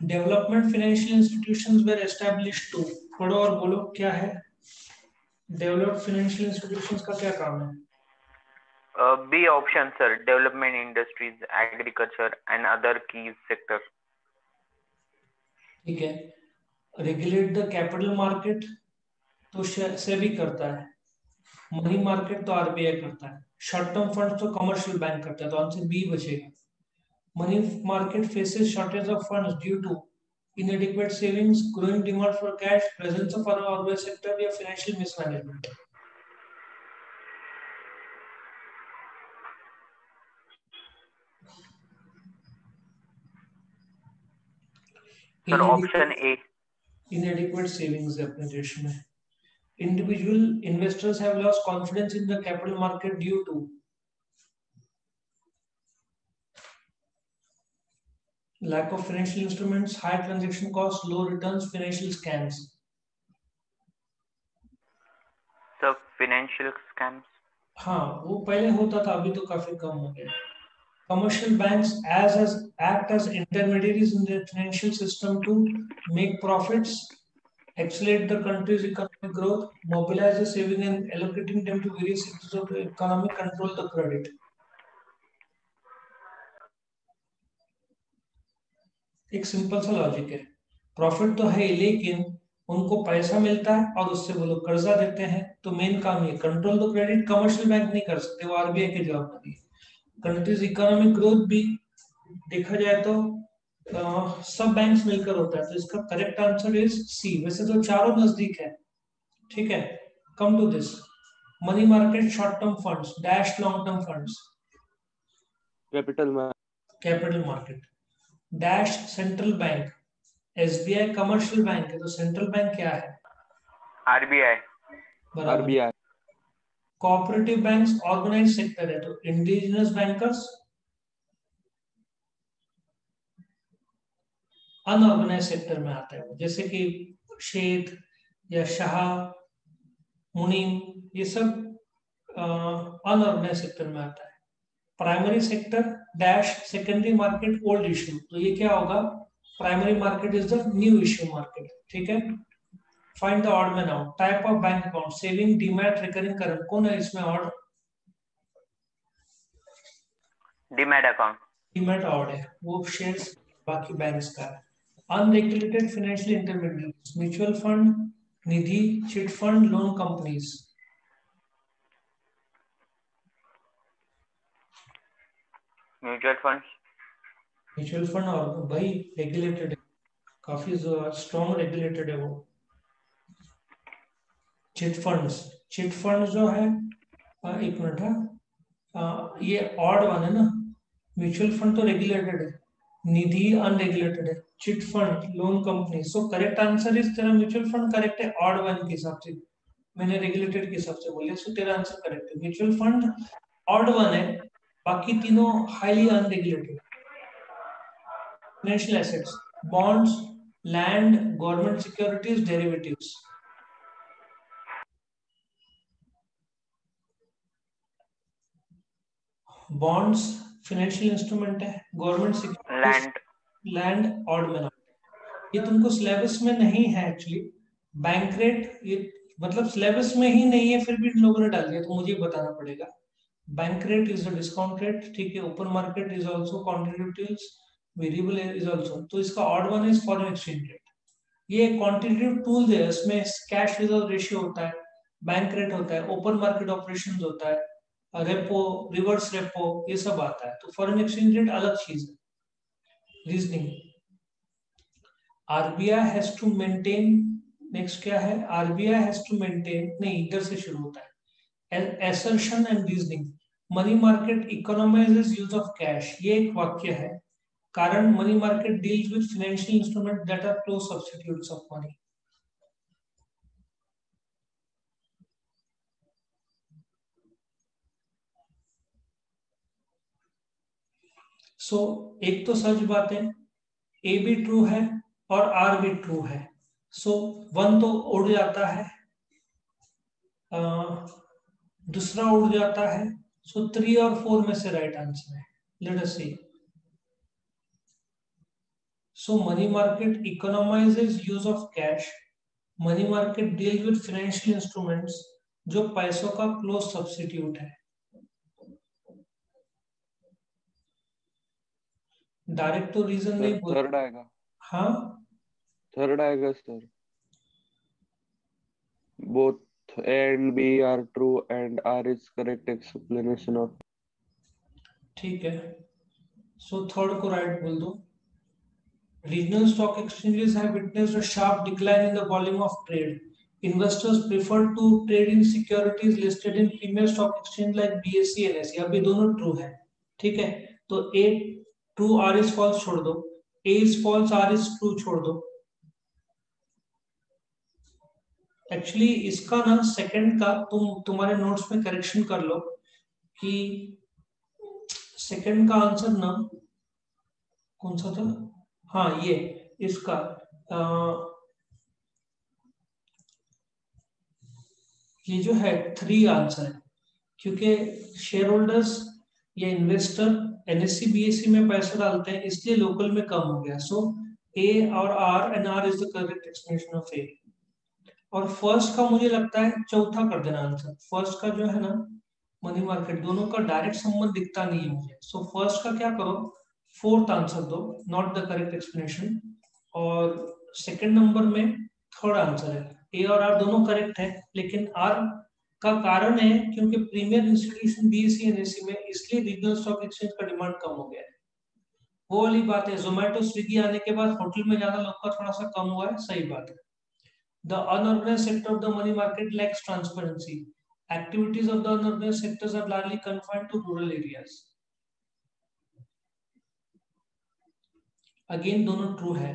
Development financial institutions were established to, थोड़ा और बोलो क्या है डेवलप्ड फाइनेंशियल इंस्टीट्यूशंस का क्या काम है? B option, sir. Development industries, agriculture, and other key sectors. ठीक है। रेगुलेट द कैपिटल मार्केट तो सेबी करता है, मनी मार्केट तो आरबीआई करता है, शॉर्ट टर्म फंड तो कमर्शियल बैंक करता है, तो आंसर बी बचेगा। Money market faces shortage of funds due to inadequate savings, growing demand for cash, presence of unorganized sector या financial mismanagement। Sir, option A. inadequate savings है अपने देश में। Individual investors have lost confidence in the capital market due to lack of financial instruments, high transaction costs, low returns, financial scams। Sir, financial scams. हाँ, वो पहले होता था, अभी तो काफी कम हो गया। Commercial banks act as intermediaries in the financial system to make profits, accelerate the country's economic growth, mobilize the saving and allocating them to various sectors of the economy, control the credit। एक simple सा logic है, profit तो है लेकिन उनको पैसा मिलता है और उससे वो लोग कर्जा देते हैं, तो मेन काम ये control the credit. Commercial bank नहीं कर सकते, वो आरबीआई की जवाबदारी है। कंट्रीज इकोनॉमिक ग्रोथ भी देखा जाए तो सब बैंक्स मिलकर होता है, तो इसका करेक्ट आंसर इज सी। वैसे तो चारों नजदीक है, ठीक है। Come to this, money market short term funds dash long term funds. Capital market dash central bank. SBI commercial bank है, तो सेंट्रल बैंक क्या है? RBI. बराबर। कोऑपरेटिव बैंक्स ऑर्गेनाइज सेक्टर है, तो इंडिजिनस बैंकर्स अनऑर्गेनाइज सेक्टर में आता है वो, जैसे कि शेख या शाह, मुनीम, ये सब अनऑर्गेनाइज सेक्टर में आता है। Primary sector dash secondary market old issue, तो ये क्या होगा? Primary market is the new issue market, ठीक है। Find the odd man out. Type of bank account saving, demat, recurring current, कौन है इसमें odd? Demat account. Demat odd है, वो शेयर्स बाकी बैंक्स का है। Unregulated financial intermediates, mutual fund, निधि, chit fund, loan companies. Mutual fund. Mutual fund और भाई रेगुलेटेड है, काफी स्ट्रॉन्ग रेगुलेटेड है वो। चिट फंड जो है, एक मिनट है, ये ऑड वन है ना। म्यूचुअल फंड तो रेगुलेटेड है, निधि अनरेगुलेटेड है, chit fund loan company. So correct answer is, तेरा म्यूचुअल फंड करेक्ट है ऑड वन के हिसाब से, मैंने रेगुलेटेड के हिसाब से बोले, सो तेरा आंसर करेक्ट है। म्यूचुअल फंड ऑड वन है, बाकी तीनों highly unregulated. Financial assets bonds, land, government securities, derivatives. Bonds financial instrument है, government securities, land. Land odd में। ये तुमको सिलेबस में नहीं है एक्चुअली। बैंक रेट ये मतलब सिलेबस में ही नहीं है, फिर भी इन लोगों ने डाल दिया, तो मुझे बताना पड़ेगा। Bank rate is the discount rate, ठीक है। Open market is also quantitative, variable is also, तो इसका odd one is foreign exchange rate. ये क्वांटिटेटिव टूल है, इसमें कैश रिजर्व रेशियो होता है, बैंक रेट होता है, ओपन मार्केट ऑपरेशंस होता है, रेपो, रिवर्स रेपो, ये सब आता है। तो फॉरेन एक्सचेंज रेट अलग चीज है। Reasoning, RBI has to maintain, next क्या है? आरबीआई हैज टू मेंटेन, नहीं इधर से शुरू होता है। Assertion and reasoning, money market economises use of cash, ये एक वाक्य है। कारण money market deals with financial instrument that are close substitutes of money. So एक तो सच बात है, ए भी ट्रू है और आर भी ट्रू है। सो वन तो उड़ जाता है, दूसरा उड़ जाता है। सो 3 और 4 में से राइट आंसर है। Let us see. So money market economizes use of cash. Money market deal with financial instruments, जो पैसों का क्लोज सब्स्टिट्यूट है. डायरेक्ट तो रीजन सर नहीं बोल. थर्ड आएगा. हाँ, थर्ड आएगा sir. Both A and B are true and R is correct explanation of. ठीक है. सो थर्ड को राइट बोल दो. Regional stock exchanges have witnessed a sharp decline in the volume of trade. Investors prefer to trade in securities listed in premier stock exchange like BSE and NSE. अभी दोनों true है. ठीक है. तो A true, R is false छोड़ दो. A is false, R is true छोड़ दो. एक्चुअली इसका ना सेकंड का तुम्हारे नोट्स में करेक्शन कर लो कि सेकंड का आंसर ना कौन सा था. हाँ, ये इसका ये जो है 3 आंसर है, क्योंकि शेयर होल्डर्स या इन्वेस्टर एनएससी बीएससी में पैसा डालते हैं, इसलिए लोकल में कम हो गया. सो ए और R and R is the correct explanation of A. और फर्स्ट का मुझे लगता है चौथा कर देना आंसर. फर्स्ट का जो है ना मनी मार्केट, दोनों का डायरेक्ट संबंध दिखता नहीं है मुझे. सो फर्स्ट का क्या करो, फोर्थ आंसर दो, नॉट द करेक्ट एक्सप्लेनेशन. और सेकंड नंबर में थर्ड आंसर है. ए और आर दोनों करेक्ट है, लेकिन आर का कारण है क्योंकि प्रीमियर इंस्टीट्यूशन बीएससी एनएससी में, इसलिए रीजनल स्टॉक एक्सचेंज का डिमांड कम हो गया है. वो वाली बात है. जोमेटो स्विगी आने के बाद होटल में ज्यादा लोग का थोड़ा सा कम हुआ है, सही बात है. The unorganized sector of the money market lacks transparency. Activities of the unorganized sectors are largely confined to rural areas. Again, दोनों ट्रू है.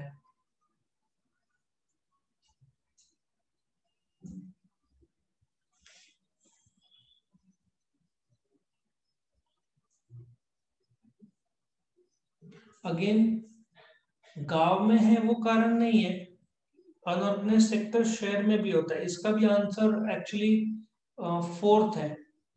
अगेन गांव में है वो कारण नहीं है. अनऑर्गेनाइज्ड सेक्टर शहर में भी होता है. इसका भी आंसर एक्चुअली फोर्थ है.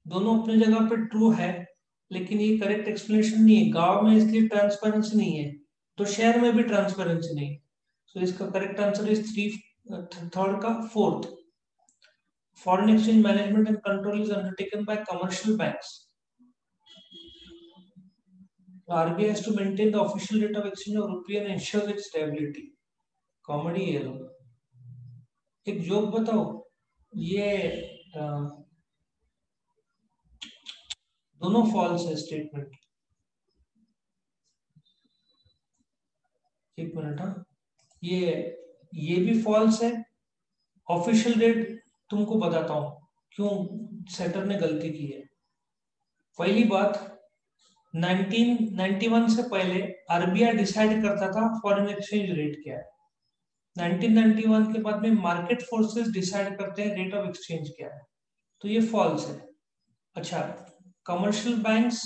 दोनों अपनी जगह पे ट्रू है, लेकिन ये करेक्ट एक्सप्लेनेशन नहीं है. गांव में इसलिए ट्रांसपेरेंसी नहीं है, तो शहर में भी ट्रांसपेरेंसी नहीं है. सो इसका correct answer is three, third का fourth. Foreign exchange management and control is undertaken by commercial banks. RBI has to maintain the official rate of exchange of rupee and ensure its stability. Comedy है लोग. एक joke बताओ. ये दोनों false है statement. एक minute. हाँ, ये भी फॉल्स है. ऑफिशियल रेट तुमको बताता हूं क्यों सेटर ने गलती की है. पहली बात, 1991 से पहले आरबीआई डिसाइड करता था फॉरेन एक्सचेंज रेट क्या है. 1991 के बाद में मार्केट फोर्सेस डिसाइड करते हैं रेट ऑफ एक्सचेंज क्या है. तो ये फॉल्स है. अच्छा, commercial banks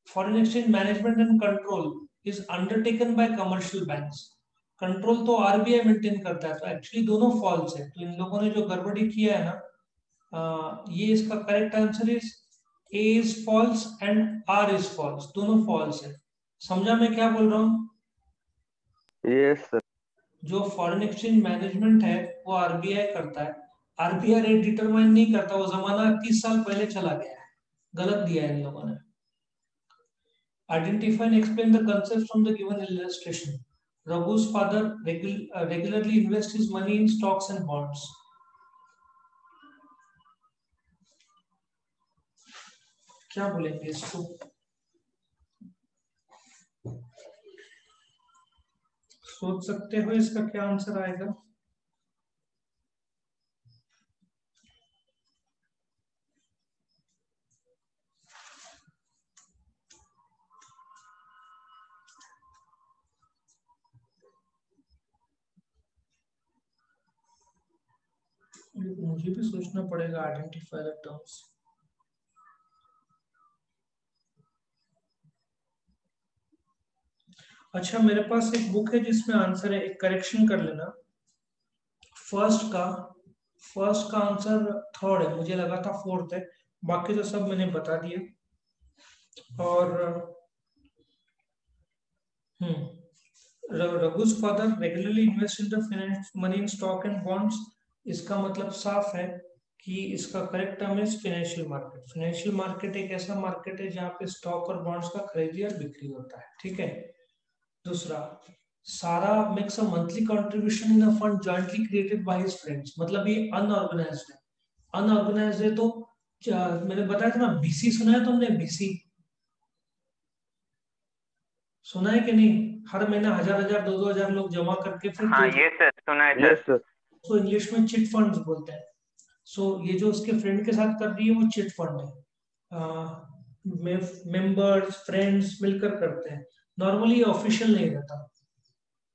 foreign exchange management and control is undertaken by commercial banks. Control तो आरबीआई मेंटेन करता है. तो एक्चुअली दोनों फॉल्स है. तो इन लोगों ने जो गड़बड़ी किया है ना, ये इसका correct answer is A is false and R is false. दोनों फॉल्स है. समझा मैं क्या बोल रहा हूँ? Yes sir. जो फॉरेन एक्सचेंज मैनेजमेंट है वो आरबीआई करता है. आरबीआई रेट डिटरमाइन नहीं करता. वो जमाना 30 साल पहले चला गया है. गलत दिया है इन लोगों ने. Identify and explain the concepts from the given illustration. Raghu's father regularly invests his money in stocks and bonds. क्या बोलेंगे इसको? सोच सकते हो इसका क्या आंसर आएगा? मुझे भी सोचना पड़ेगा. Identify the terms. अच्छा, मेरे पास एक बुक है जिसमें आंसर है. एक करेक्शन कर लेना. फर्स्ट का आंसर थर्ड है. मुझे लगा था फोर्थ है. बाकी तो सब मैंने बता दिया. और रघु's father regularly invest in the finance money in stock and bonds. इसका मतलब साफ है कि इसका करेक्ट टर्म है फाइनेंशियल मार्केट। फाइनेंशियल मार्केट एक ऐसा मार्केट है जहाँ पे स्टॉक और बॉन्ड्स का खरीदी और बिक्री होता है, ठीक है। दूसरा, सारा makes a monthly contribution in a fund jointly created by his friends, मतलब ये अनऑर्गेनाइज्ड है। अनऑर्गेनाइज्ड है तो मैंने बताया था ना, बीसी सुना है तुमने? बीसी सुना है कि नहीं? हर महीने 1000 2,000 लोग जमा करके फिर हाँ ये सर सुना है सर। Yes, sir. उसको इंग्लिश में चिट फंड्स बोलते हैं। सो ये जो उसके फ्रेंड के साथ कर रही है वो चिट फंड है। मेंबर्स फ्रेंड्स मिलकर करते हैं। नॉर्मली ऑफिशियल नहीं रहता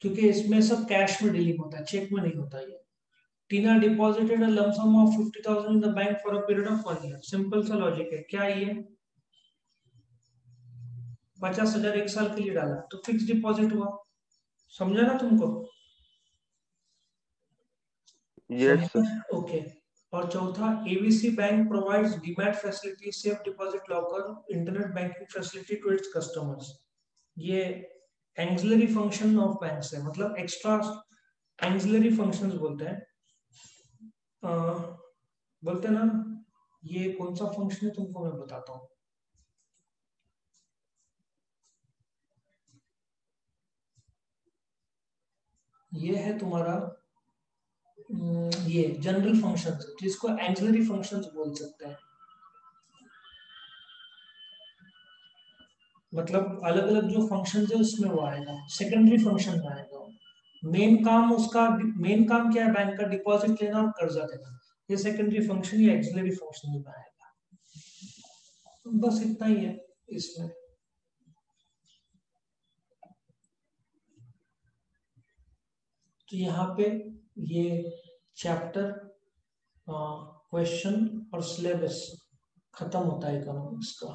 क्योंकि इसमें सब कैश में डीलिंग होता है, चेक में नहीं होता ये। Tina deposited a lump sum of 50,000 in the bank for a period of 1 year. Simple सा लॉजिक है। क्या ये 50,000 एक साल के लिए डाला तो फिक्स डिपॉजिट हुआ। समझा ना तुमको? Yes, sir. ओके। और चौथा, ABC bank provides demat facility, safe deposit locker, internet banking facility to its customers. ये एक्सिलरी फंक्शन ऑफ बैंक्स है, मतलब एक्स्ट्रा एक्सिलरी फंक्शंस बोलते हैं। बोलते हैं ना, ये कौन सा फंक्शन है तुमको मैं बताता हूँ। ये है तुम्हारा ये जनरल फंक्शंस, जिसको एक्सिलरी फंक्शंस बोल सकते हैं। मतलब अलग अलग जो फंक्शन है उसमें वो आएगा, सेकेंडरी फंक्शन में आएगा। मेन काम क्या है? बैंक का डिपॉजिट लेना और कर्जा देना। ये सेकेंडरी फंक्शन या एक्सिलरी फंक्शन में आएगा। बस इतना ही है इसमें। तो यहाँ पे ये चैप्टर, क्वेश्चन और सिलेबस खत्म होता है इकोनॉमिक्स का।